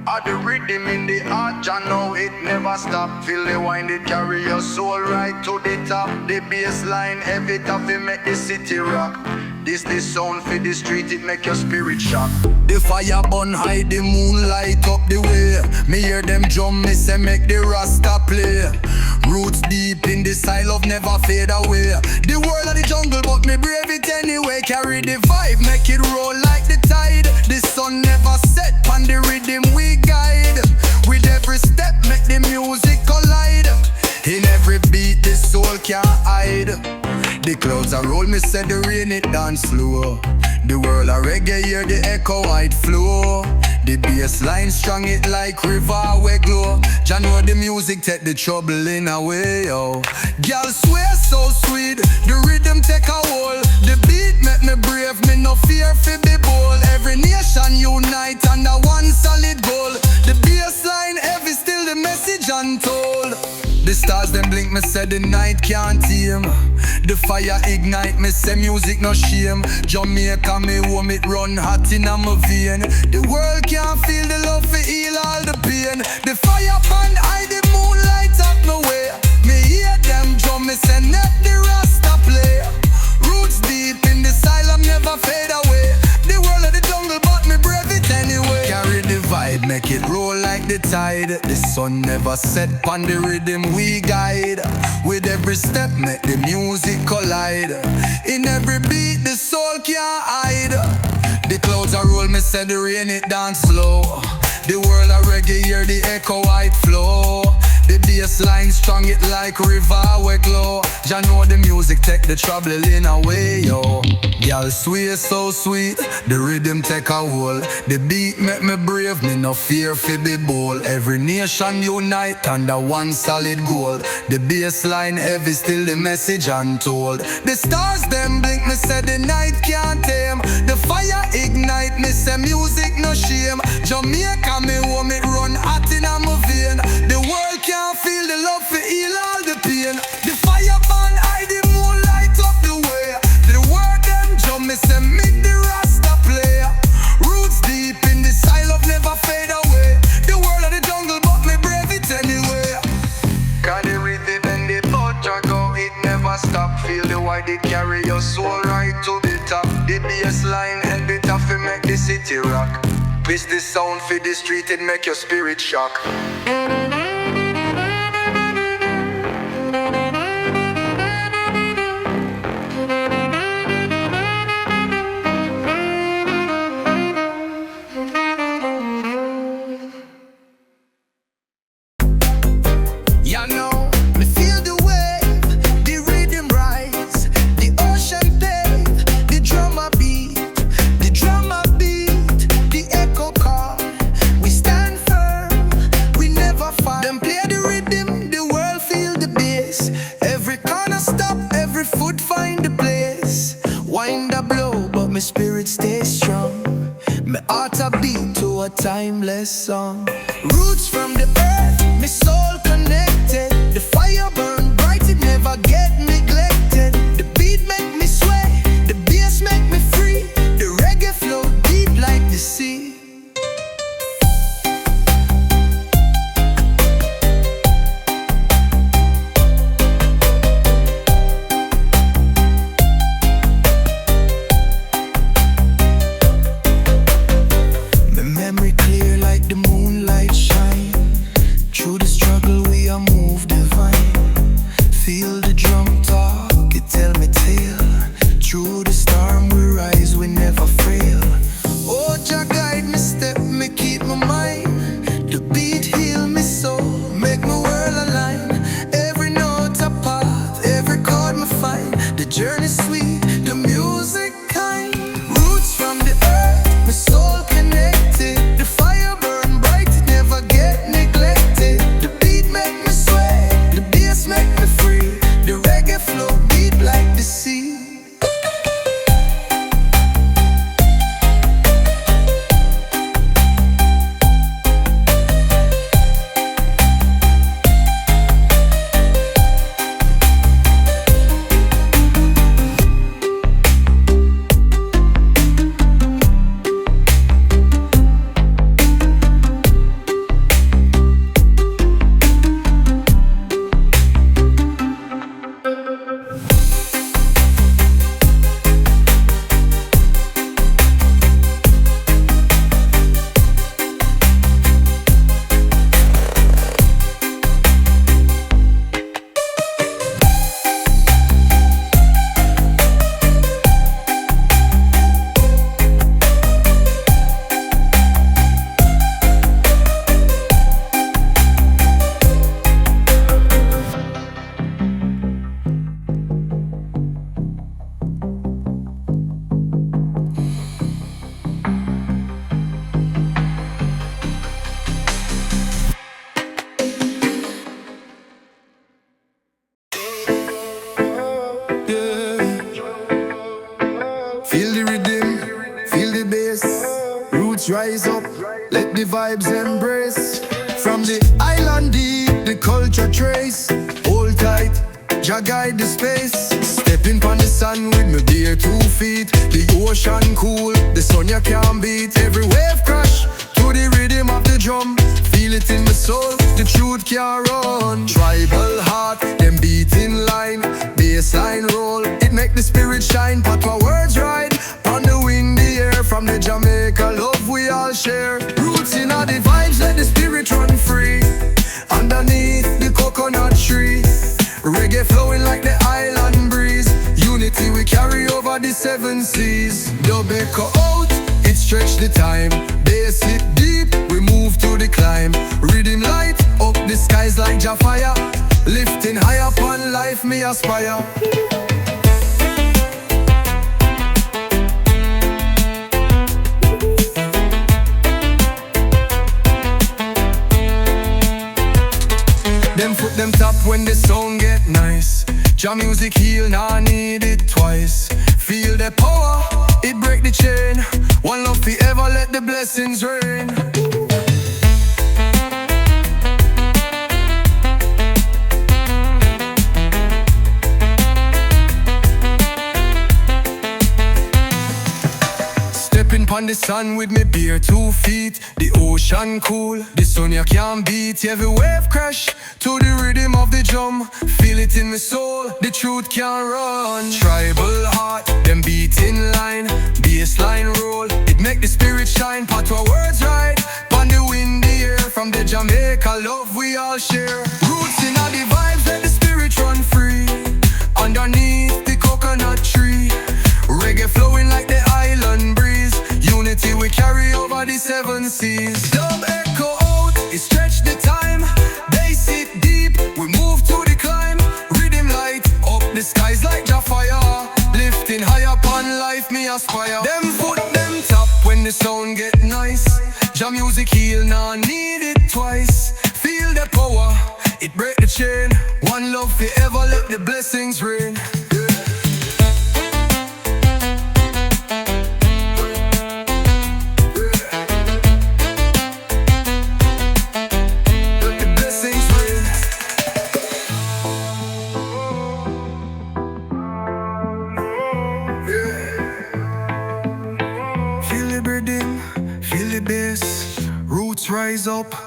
Are the rhythm in the heart, ya know it never stop. Feel the wine, it carry your soul right to the top. The bass line heavy top, it make the city rock. This the sound for the street, it make your spirit shock. The fire burn high, the moon light up the way. Me hear them drum, me say make the Rasta play. Roots deep in the style of never fade away. The world of the jungle, but me brave it anyway. Carry the vibe, make it roll like the tide. The sun never set, on the rhythm we guide. With every step, make the music collide. In every beat, the soul can't hide. The clouds are roll, me say the rain it dance slow. The world of reggae, hear the echo white flow. The bass line strong it like river we glow. Ya know the music take the trouble in away, yo. Girl swear so sweet, the rhythm take a hold. The beat make me brave, me no fear fi be bold. Every nation unite under one solid goal. The bass line heavy, still the message untold. The stars them blink, me say the night can't tame. The fire ignite, me say music no shame. Jamaica me home, it run hot in my vein. The world can't feel the love for heal all the pain. The fire pan high, the moonlight up my way. Me hear them drum, me say let the Rasta play. Roots deep in the silence never fade away. The world of the jungle, but me brave it anyway. Carry the vibe, make it roll like the tide. The sun never set, on the rhythm we guide. With every step, make the music collide. In every beat, the soul can't hide. The clouds are roll, me say the rain it dance slow. The world of reggae, hear the echo white flow. The bass line strong it like river we glow. Ya know the music take the trouble in away, yo. Y'all sweet so sweet, the rhythm take a hold. The beat make me brave, me no fear fi be bold. Every nation unite under one solid goal. The bass line heavy, still the message untold. The stars them blink, me say the night can't tame. The fire ignite, me say music no shame. Jamaica me home, it run hot in my vein. The world can't feel the love for heal all the pain. The fire burn high, the moon light up the way. The word them drum, me say make the Rasta play. Roots deep in the silence never fade away. The world of the jungle, but me brave it anyway. Cause the rhythm and the touch go, it never stop. Feel the white, it carry your soul right to the top. The bass line and the tough, it make the city rock. Twist the sound for the street, it make your spirit shock. Ya know, me feel the wave, the rhythm rise, the ocean pave, the drummer beat, the echo call. We stand firm, we never fall. Them play the rhythm, the world feel the bass. Every corner stop, every foot find the place. Wind a blow, but my spirit stays strong. My heart a beat to a timeless song. Roots from the earth, my soul connected. The fire burn bright, it never get neglected. The beat make me sway, the bass make me free. The reggae flow deep like the sea. My memory clear like the moonlight shine. Through the struggle the vibes embrace. From the island deep, the culture trace. Hold tight, Jah guide the space. Stepping on the sun with my bare 2 feet. The ocean cool, the sun you can't beat. Every wave crash to the rhythm of the drum. Feel it in my soul, the truth can't run. Tribal heart, them beat in line. Bassline roll, it make the spirit shine. Put my words right on the wind, the air. From the Jamaica love we all share. Roots in all the vibes, let the spirit run free. Underneath the coconut tree, reggae flowing like the island breeze. Unity we carry over the 7 seas. Dub echo out, it stretch the time. Bass it deep, we move to the climb. Rhythm light up the skies like Jah fire. Lifting high upon life me aspire. Them foot them tap when the sound get nice. Jah music heal, nah need it twice. Feel the power, it break the chain. One love forever, let the blessings rain. Stepping pon the sun with me bare 2 feet. The ocean cool, the sun you can't beat. Every wave crash to the rhythm of the drum. Feel it in my soul, the truth can't run. Tribal heart, them beat in line. Bassline roll, it make the spirit shine. Put our words right on the wind, the air. From the Jamaica love we all share. Roots in all the vibes, let the spirit run free. Underneath the coconut tree, reggae flowing like the island breeze. Unity we carry over the 7 seas. Dub echo out, it stretch the time. Bass it deep, we move to the climb. Rhythm light up the skies like Jah fire. Lifting high upon life me aspire. Them foot them tap when the sound get nice. Jah music heal, nah need it twice. Feel the power, it break the chain. One love forever, let the blessings rain. Feel the bass, roots rise up.